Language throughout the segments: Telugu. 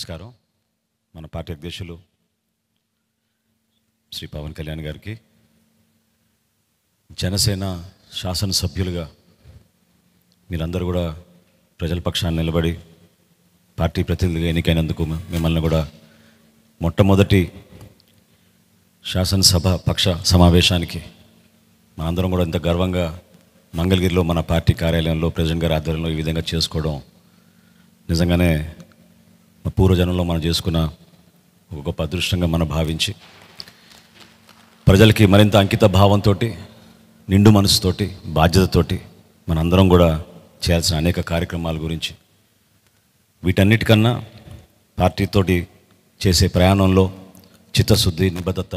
నమస్కారం. మన పార్టీ అధ్యక్షులు శ్రీ పవన్ కళ్యాణ్ గారికి, జనసేన శాసనసభ్యులుగా మీరందరూ కూడా ప్రజల పక్షాన్ని నిలబడి పార్టీ ప్రతినిధిగా ఎన్నికైనందుకు మిమ్మల్ని కూడా మొట్టమొదటి శాసనసభ పక్ష సమావేశానికి మనందరం కూడా ఇంత గర్వంగా మంగళగిరిలో మన పార్టీ కార్యాలయంలో ప్రెసిడెంట్ గారి ఆధ్వర్యంలో ఈ విధంగా చేసుకోవడం నిజంగానే పూర్వజనంలో మనం చేసుకున్న ఒక గొప్ప అదృష్టంగా మనం భావించి ప్రజలకి మరింత అంకిత భావంతో, నిండు మనసుతోటి, బాధ్యతతోటి మనందరం కూడా చేయాల్సిన అనేక కార్యక్రమాల గురించి, వీటన్నిటికన్నా పార్టీతోటి చేసే ప్రయాణంలో చిత్తశుద్ధి, నిబద్ధత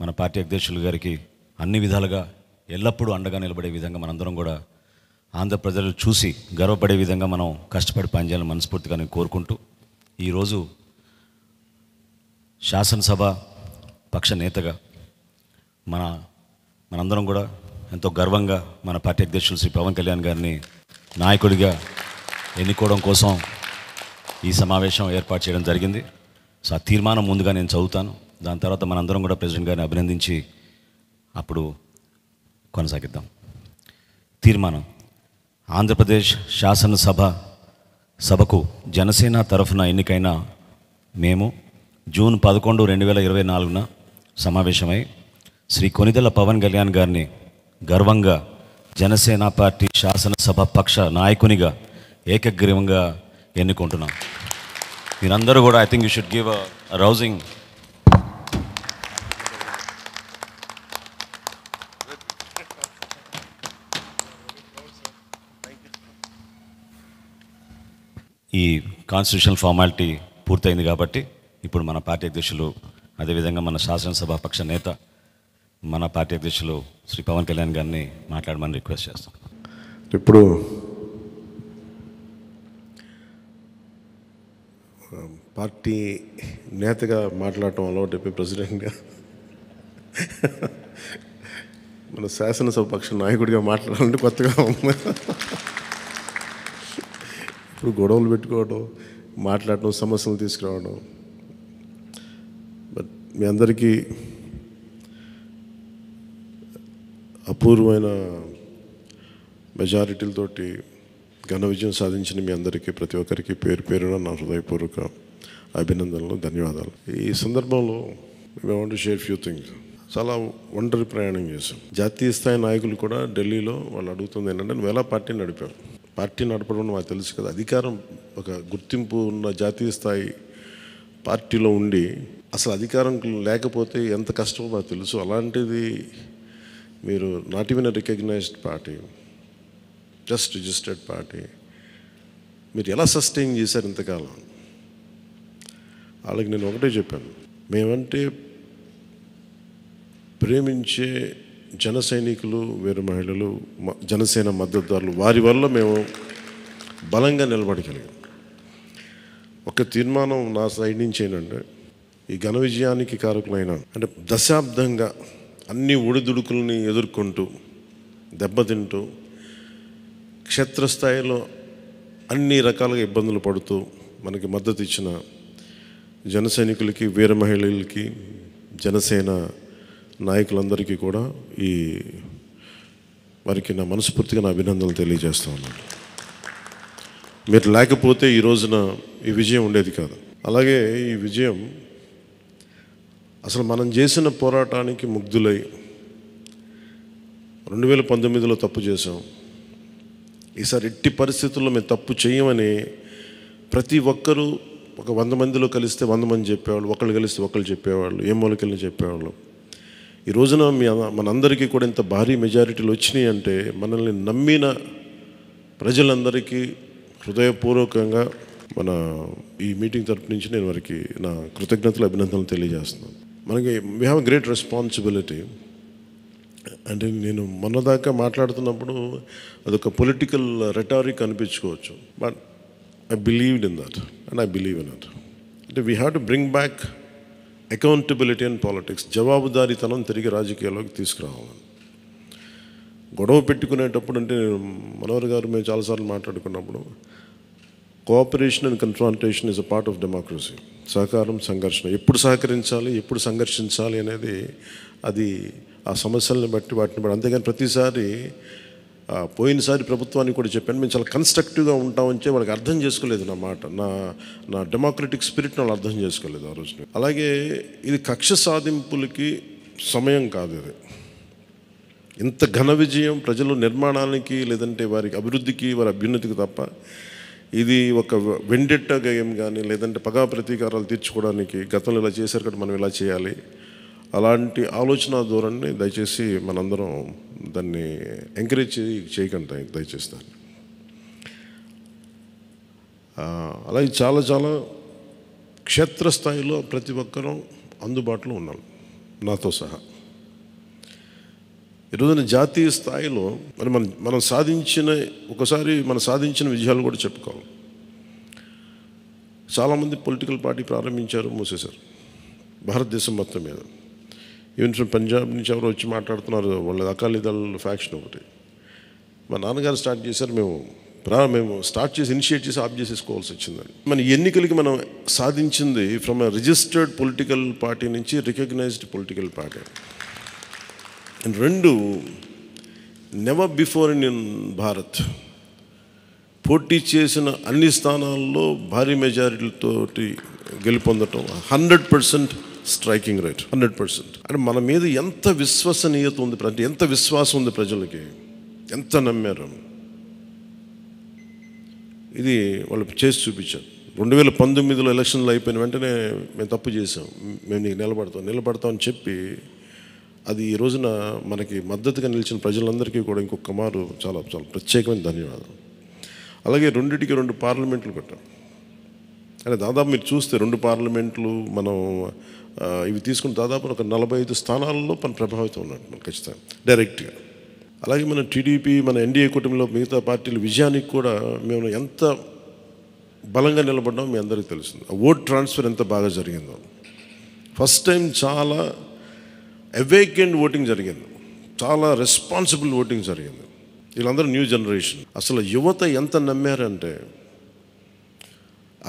మన పార్టీ అధ్యక్షులు గారికి అన్ని విధాలుగా ఎల్లప్పుడూ అండగా నిలబడే విధంగా మనందరం కూడా ఆంధ్ర ప్రజలు చూసి గర్వపడే విధంగా మనం కష్టపడి పనిచేయాలని మనస్ఫూర్తిగా నేను కోరుకుంటూ, ఈరోజు శాసనసభ పక్ష నేతగా మనందరం కూడా ఎంతో గర్వంగా మన పార్టీ అధ్యక్షులు శ్రీ పవన్ కళ్యాణ్ గారిని నాయకుడిగా ఎన్నుకోవడం కోసం ఈ సమావేశం ఏర్పాటు చేయడం జరిగింది. సో ఆ తీర్మానం ముందుగా నేను చదువుతాను. దాని తర్వాత మనందరం కూడా ప్రెసిడెంట్ గారిని అభినందించి అప్పుడు కొనసాగిద్దాం. తీర్మానం: ఆంధ్రప్రదేశ్ సభకు జనసేన తరఫున ఎన్నికైన మేము జూన్ 11, 2024 సమావేశమై శ్రీ కొనిదెల పవన్ కళ్యాణ్ గారిని గర్వంగా జనసేన పార్టీ శాసనసభ పక్ష నాయకునిగా ఏకగ్రీవంగా ఎన్నుకుంటున్నాం. మీరందరూ కూడా I think you should give a rousing ఈ కాన్స్టిట్యూషనల్ ఫార్మాలిటీ పూర్తయింది కాబట్టి ఇప్పుడు మన పార్టీ అధ్యక్షులు, అదేవిధంగా మన శాసనసభ పక్ష నేత మన పార్టీ అధ్యక్షులు శ్రీ పవన్ కళ్యాణ్ గారిని మాట్లాడమని రిక్వెస్ట్ చేస్తాం. ఇప్పుడు పార్టీ నేతగా మాట్లాడటం అలవాటు అయిపోయి ప్రెసిడెంట్గా మన శాసనసభ పక్ష నాయకుడిగా మాట్లాడాలంటే కొత్తగా ఉంది. ఇప్పుడు గొడవలు పెట్టుకోవడం, మాట్లాడటం, సమస్యలు తీసుకురావడం. బట్ మీ అందరికీ అపూర్వమైన మెజారిటీలతోటి ఘన విజయం సాధించిన మీ అందరికీ, ప్రతి ఒక్కరికి పేరు పేరున నా హృదయపూర్వక అభినందనలు, ధన్యవాదాలు. ఈ సందర్భంలో మేము want to share few things. చాలా ఒంటరి ప్రయాణం చేశాం. జాతీయ స్థాయి నాయకులు కూడా ఢిల్లీలో వాళ్ళు అడుగుతుంది ఏంటంటే, నువ్వు ఎలా పార్టీ నడిపావు? పార్టీ నడపడం మాకు తెలుసు కదా, అధికారం ఒక గుర్తింపు ఉన్న జాతీయ స్థాయి పార్టీలో ఉండి అసలు అధికారం లేకపోతే ఎంత కష్టమో మాకు తెలుసు. అలాంటిది మీరు not even recognised party, just registered party, మీరు ఎలా సస్టైన్ చేశారు ఇంతకాలం? వాళ్ళకి నేను ఒకటే చెప్పాను, మేమంటే ప్రేమించే జన సైనికులు, వీర మహిళలు, జనసేన మద్దతుదారులు, వారి వల్ల మేము బలంగా నిలబడగలిగాం. ఒక తీర్మానం నా సైడ్ నుంచి ఏంటంటే, ఈ ఘన విజయానికి కారకులైన, అంటే దశాబ్దంగా అన్ని ఒడిదుడుకుల్ని ఎదుర్కొంటూ, దెబ్బతింటూ, క్షేత్రస్థాయిలో అన్ని రకాలుగా ఇబ్బందులు పడుతూ మనకి మద్దతు ఇచ్చిన జన సైనికులకి, వీర మహిళలకి, జనసేన నాయకులందరికీ కూడా వారికి నా మనస్ఫూర్తిగా నా అభినందనలు తెలియజేస్తూ ఉన్నాను. మీరు లేకపోతే ఈ రోజున ఈ విజయం ఉండేది కాదు. అలాగే ఈ విజయం అసలు మనం చేసిన పోరాటానికి ముగ్ధులై 2019లో తప్పు చేసాం, ఈసారి ఎట్టి పరిస్థితుల్లో మేము తప్పు చేయమని ప్రతి ఒక్కరూ ఒక 100 మందిలో కలిస్తే 100 మంది చెప్పేవాళ్ళు, ఒకళ్ళు కలిస్తే ఒకళ్ళు చెప్పేవాళ్ళు, ఏ మూలకెళ్ళి చెప్పేవాళ్ళు. ఈ రోజున మనందరికీ కూడా ఇంత భారీ మెజారిటీలు వచ్చినాయి అంటే మనల్ని నమ్మిన ప్రజలందరికీ హృదయపూర్వకంగా మన ఈ మీటింగ్ తరపు నుంచి నేను వారికి నా కృతజ్ఞతలు, అభినందనలు తెలియజేస్తున్నాను. మనకి వీ హ్యావ్ గ్రేట్ రెస్పాన్సిబిలిటీ. అంటే నేను మొన్నదాకా మాట్లాడుతున్నప్పుడు అదొక పొలిటికల్ రెటారిక్ అనిపించుకోవచ్చు, but I believed in that and I believe in that. అంటే we have to bring back accountability and politics. జవాబుదారీతనం తిరిగి రాజకీయాల్లోకి తీసుకురావాలి. గొడవ పెట్టుకునేటప్పుడు, అంటే మనోహర్ గారు మేము చాలాసార్లు మాట్లాడుకున్నప్పుడు cooperation and confrontation is a part of democracy. సహకారం, సంఘర్షణ, ఎప్పుడు సహకరించాలి, ఎప్పుడు సంఘర్షించాలి అనేది అది ఆ సమస్యలను బట్టి వాటిని బట్టి. అంతేగాని ప్రతిసారి పోయినసారి ప్రభుత్వానికి కూడా చెప్పాను, మేము చాలా కన్స్ట్రక్టివ్గా ఉంటామని వాళ్ళకి అర్థం చేసుకోలేదు నా మాట, నా డెమోక్రటిక్ స్పిరిట్ని వాళ్ళు అర్థం చేసుకోలేదు ఆ రోజున. అలాగే ఇది కక్ష సాధింపులకి సమయం కాదు. ఇది ఇంత ఘన విజయం ప్రజల నిర్మాణానికి లేదంటే వారికి అభివృద్ధికి, వారి అభ్యున్నతికి తప్ప ఇది ఒక వెండెట్ట గేయం కానీ లేదంటే పగా ప్రతీకారాలు తీర్చుకోవడానికి గతంలో ఇలా చేశారు కదా మనం ఇలా చేయాలి అలాంటి ఆలోచన ధోరణిని దయచేసి మనందరం దాన్ని ఎంకరేజ్ చేయకండి దయచేసి దాన్ని. అలాగే చాలా చాలా క్షేత్రస్థాయిలో ప్రతి ఒక్కరూ అందుబాటులో ఉన్నాం నాతో సహా. ఈరోజున జాతీయ స్థాయిలో మరి మనం సాధించిన విజయాలు కూడా చెప్పుకోవాలి. చాలామంది పొలిటికల్ పార్టీ ప్రారంభించారు, మూసేశారు భారతదేశం మొత్తం మీద. ఈవెన్ ఫ్రమ్ పంజాబ్ నుంచి ఎవరో వచ్చి మాట్లాడుతున్నారు, వాళ్ళ అకాలీదళ్ ఫ్యాక్షన్ ఒకటి. మా నాన్నగారు స్టార్ట్ చేశారు, మేము స్టార్ట్ చేసి ఇనిషియేట్ చేసి ఆఫ్ చేసేసుకోవాల్సి వచ్చిందని. మన ఎన్నికలకి మనం సాధించింది from a registered political party నుంచి రికగ్నైజ్డ్ పొలిటికల్ పార్టీ. అండ్ రెండు, నెవర్ బిఫోర్ ఇన్ భారత్ పోటీ చేసిన అన్ని స్థానాల్లో భారీ మెజారిటీలతోటి గెలుపొందటం 100% స్ట్రైకింగ్ రేట్, 100%. అంటే మన మీద ఎంత విశ్వసనీయత ఉంది, అంటే ఎంత విశ్వాసం ఉంది ప్రజలకి, ఎంత నమ్మారు, ఇది వాళ్ళు చేసి చూపించారు. 2019లో ఎలక్షన్లు అయిపోయిన వెంటనే మేము తప్పు చేసాం, మేము నీకు నిలబడతామని చెప్పి అది ఈ రోజున మనకి మద్దతుగా నిలిచిన ప్రజలందరికీ కూడా ఇంకొక మారు చాలా చాలా ప్రత్యేకమైన ధన్యవాదాలు. అలాగే 2 పార్లమెంట్లు పెట్టాం. అంటే దాదాపు మీరు చూస్తే 2 పార్లమెంట్లు మనం ఇవి తీసుకుని దాదాపు ఒక 45 స్థానాల్లో మనం ప్రభావితం ఉన్నట్టు మనం ఖచ్చితంగా డైరెక్ట్గా. అలాగే మన టీడీపీ, మన ఎన్డీఏ కూటమిలో మిగతా పార్టీల విజయానికి కూడా మేము ఎంత బలంగా నిలబడ్డామో మీ అందరికీ తెలిసింది. ఓట్ ట్రాన్స్ఫర్ ఎంత బాగా జరిగిందో, ఫస్ట్ టైం చాలా అవేకెండ్ ఓటింగ్ జరిగింది, చాలా రెస్పాన్సిబుల్ ఓటింగ్ జరిగింది. వీళ్ళందరూ న్యూ జనరేషన్. అసలు యువత ఎంత నమ్మారంటే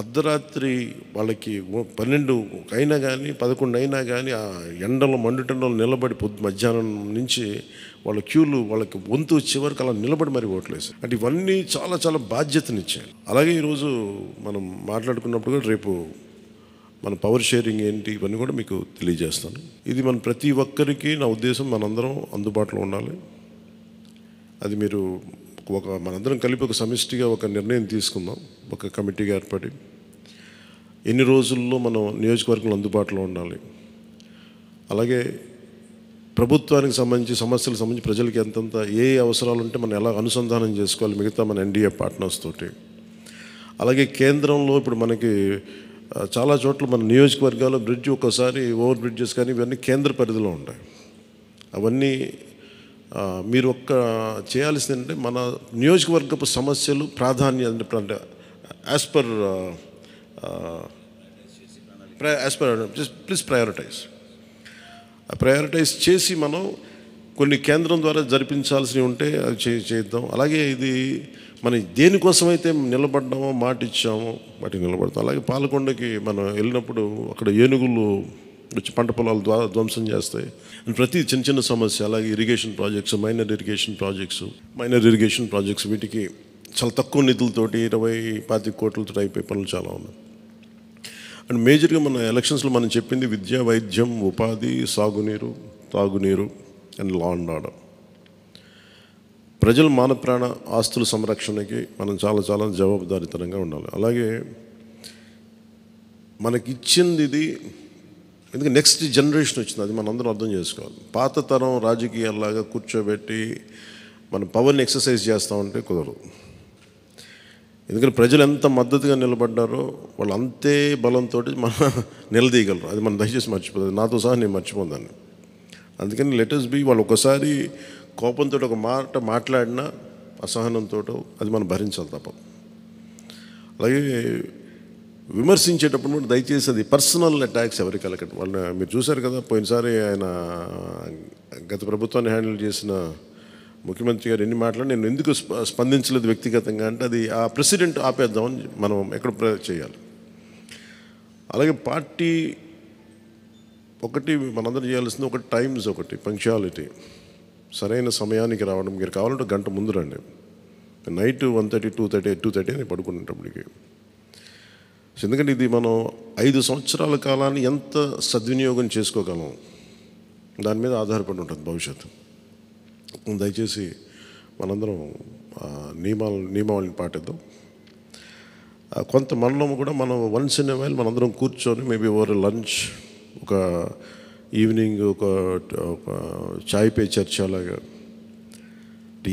అర్ధరాత్రి వాళ్ళకి 12 అయినా కానీ 11 అయినా కానీ ఆ ఎండలో మండుటెండలో నిలబడి మధ్యాహ్నం నుంచి వాళ్ళ క్యూలు వాళ్ళకి వంతు వచ్చే వరకు అలా నిలబడి మరి ఓట్లేసారు. అంటే ఇవన్నీ చాలా చాలా బాధ్యతనిచ్చాయి. అలాగే ఈరోజు మనం మాట్లాడుకున్నప్పుడు కూడా రేపు మన పవర్ షేరింగ్ ఏంటి ఇవన్నీ కూడా మీకు తెలియజేస్తాను. ఇది మన ప్రతి ఒక్కరికి నా ఉద్దేశం మనందరం అందుబాటులో ఉండాలి. అది మీరు మనందరం కలిపి ఒక సమిష్టిగా ఒక నిర్ణయం తీసుకుందాం, ఒక కమిటీగా ఏర్పడి ఎన్ని రోజుల్లో మనం నియోజకవర్గంలో అందుబాటులో ఉండాలి. అలాగే ప్రభుత్వానికి సంబంధించి సమస్యలకు సంబంధించి ప్రజలకి ఎంతంత ఏ అవసరాలు ఉంటే మనం ఎలా అనుసంధానం చేసుకోవాలి మిగతా మన ఎన్డీఏ పార్ట్నర్స్ తోటి. అలాగే కేంద్రంలో ఇప్పుడు మనకి చాలా చోట్ల మన నియోజకవర్గాల్లో బ్రిడ్జ్ ఒక్కోసారి ఓవర్ బ్రిడ్జెస్ కానీ ఇవన్నీ కేంద్ర పరిధిలో ఉంటాయి. అవన్నీ మీరు చేయాల్సింది అంటే మన నియోజకవర్గపు సమస్యలు ప్రాధాన్యత అంటే యాజ్ పర్ ప్లీజ్ ప్రయారిటైజ్ చేసి మనం కొన్ని కేంద్రం ద్వారా జరిపించాల్సినవి ఉంటే అది చేద్దాం. అలాగే ఇది మనం దేనికోసమైతే నిలబడ్డామో మాట ఇచ్చామో వాటికి నిలబడతాం. అలాగే పాలకొండకి మనం వెళ్ళినప్పుడు అక్కడ ఏనుగులు వచ్చి పంట పొలాలు ధ్వంసం చేస్తాయి. ప్రతి చిన్న సమస్య. అలాగే irrigation projects, minor irrigation projects వీటికి చాలా తక్కువ నిధులతోటి 20-25 కోట్లతో అయిపోయే పనులు చాలా ఉన్నాయి. అండ్ మేజర్గా మన ఎలక్షన్స్లో మనం చెప్పింది విద్య, వైద్యం, ఉపాధి, సాగునీరు, తాగునీరు అండ్ లా అండ్ ఆర్డర్. ప్రజల మాన ప్రాణ ఆస్తుల సంరక్షణకి మనం చాలా చాలా జవాబుదారీతనంగా ఉండాలి. అలాగే మనకిచ్చింది ఇది, ఎందుకంటే నెక్స్ట్ జనరేషన్ వచ్చింది, అది మనందరం అర్థం చేసుకోవాలి. పాత తరం రాజకీయాల్లాగా కూర్చోబెట్టి మనం పవర్ని ఎక్సర్సైజ్ చేస్తామంటే కుదరదు. ఎందుకంటే ప్రజలు ఎంత మద్దతుగా నిలబడ్డారో వాళ్ళు అంతే బలంతో మనం నిలదీయగలరు. అది మనం దయచేసి మర్చిపోతుంది. నాతో సహా నేను మర్చిపోదాన్ని. అందుకని లెటర్స్ బి వాళ్ళు ఒకసారి కోపంతో ఒక మాట మాట్లాడినా అసహనంతో అది మనం భరించాలి తప్ప. అలాగే విమర్శించేటప్పుడు కూడా దయచేసి అది పర్సనల్ అటాక్స్ ఎవరికి వెళ్ళకండి. వాళ్ళని మీరు చూశారు కదా, పోయినసారి ఆయన గత ప్రభుత్వాన్ని హ్యాండిల్ చేసిన ముఖ్యమంత్రి గారు ఎన్ని మాట్లాడి నేను ఎందుకు స్పందించలేదు వ్యక్తిగతంగా అంటే అది ఆ ప్రెసిడెంట్ ఆపేద్దామని మనం ఎక్కడ చేయాలి. అలాగే పార్టీ ఒకటి మనందరం చేయాల్సింది ఒకటి టైమ్స్, ఒకటి పంక్చువాలిటీ, సరైన సమయానికి రావడం. మీరు కావాలంటే గంట ముందు రండి. నైట్ 1:30, 2:30 అని పడుకునేటప్పటికి. ఎందుకంటే ఇది మనం 5 సంవత్సరాల కాలాన్ని ఎంత సద్వినియోగం చేసుకోగలం దాని మీద ఆధారపడి ఉంటుంది భవిష్యత్తు. దయచేసి మనందరం నియమావళిని పాటిద్దాం. కొంత మనలో కూడా మనం వన్స్ ఇన్ ఎ వైల్ మనందరం కూర్చొని మేబీ ఓవర్ లంచ్, ఒక ఈవినింగ్ ఒక చాయ్ పే చర్చ లాగా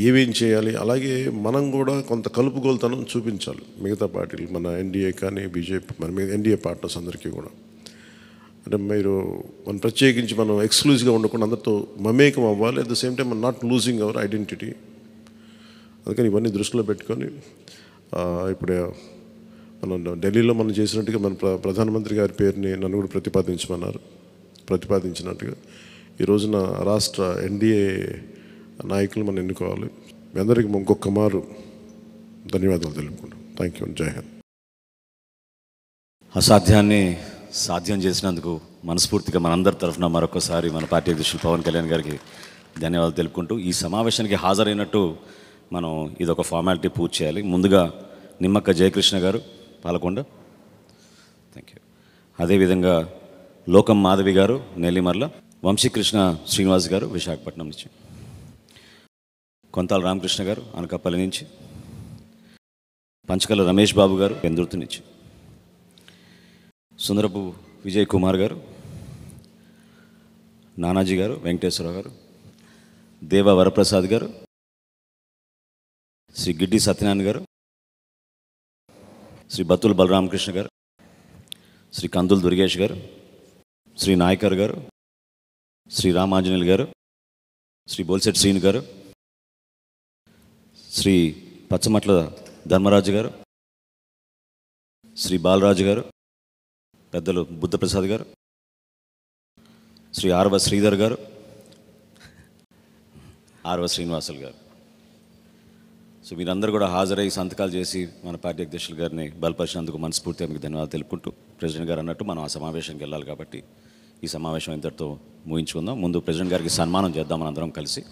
ఏమేం చేయాలి. అలాగే మనం కూడా కొంత కలుపుగోలుతనం చూపించాలి మిగతా పార్టీలు, మన ఎన్డీఏ కానీ బీజేపీ, మన ఎన్డీఏ పార్ట్నర్స్ అందరికీ కూడా. అంటే మీరు మనం ప్రత్యేకించి మనం ఎక్స్క్లూజివ్గా ఉండకుండా అందరితో మమేకం అవ్వాలి. అట్ ద సేమ్ టైం మనం నాట్ లూజింగ్ అవర్ ఐడెంటిటీ. అందుకని ఇవన్నీ దృష్టిలో పెట్టుకొని ఇప్పుడు మనం ఢిల్లీలో మనం చేసినట్టుగా మన ప్రధానమంత్రి గారి పేరుని నన్ను కూడా ప్రతిపాదించినట్టుగా ఈ రోజున రాష్ట్ర ఎన్డీఏ నాయకులు మనం ఎన్నుకోవాలి. మీ అందరికీ ఇంకొక మారు ధన్యవాదాలు తెలుపుకుంటాం. Thank you. జై హింద్. అసాధ్యాన్ని సాధ్యం చేసినందుకు మనస్ఫూర్తిగా మనందరి తరఫున మరొకసారి మన పార్టీ అధ్యక్షులు పవన్ కళ్యాణ్ గారికి ధన్యవాదాలు తెలుపుకుంటూ, ఈ సమావేశానికి హాజరైనట్టు మనం ఇదొక ఫార్మాలిటీ పూర్తి చేయాలి. ముందుగా నిమ్మక్క జయకృష్ణ గారు పాలకొండ, థ్యాంక్ యూ. అదేవిధంగా లోకం మాధవి గారు నెల్లిమర్ల, వంశీకృష్ణ శ్రీనివాస్ గారు విశాఖపట్నం నుంచి, కొంతాల రామకృష్ణ గారు అనకాపల్లి నుంచి, పంచకల రమేష్ బాబు గారు పెందుర్తి నుంచి, సుందరపు విజయ్ కుమార్ గారు, నానాజీ గారు, వెంకటేశ్వరరావు గారు, దేవ వరప్రసాద్ గారు, శ్రీ గిడ్డి సత్యనారాయణ గారు, శ్రీ బత్తుల బలరామకృష్ణ గారు, శ్రీ కందుల దుర్గేష్ గారు, శ్రీ నాయకర్ గారు, శ్రీ రామాంజనేయులు గారు, శ్రీ బోల్సెట్ శ్రీను గారు, శ్రీ పచ్చమట్ల ధర్మరాజు గారు, శ్రీ బాలరాజు గారు, పెద్దలు బుద్ధప్రసాద్ గారు, శ్రీ ఆర్వ శ్రీధర్ గారు, ఆర్వ శ్రీనివాసులు గారు. సో మీరందరూ కూడా హాజరై సంతకాలు చేసి మన పార్టీ అధ్యక్షులు గారిని బలపరిచినందుకు మనస్ఫూర్తిగా మీకు ధన్యవాదాలు తెలుపుకుంటూ, ప్రెసిడెంట్ గారు అన్నట్టు మనం ఆ సమావేశానికి వెళ్ళాలి కాబట్టి ఈ సమావేశం ఇంతటితో ముగించుకుందాం. ముందు ప్రెసిడెంట్ గారికి సన్మానం చేద్దాం మనందరం కలిసి.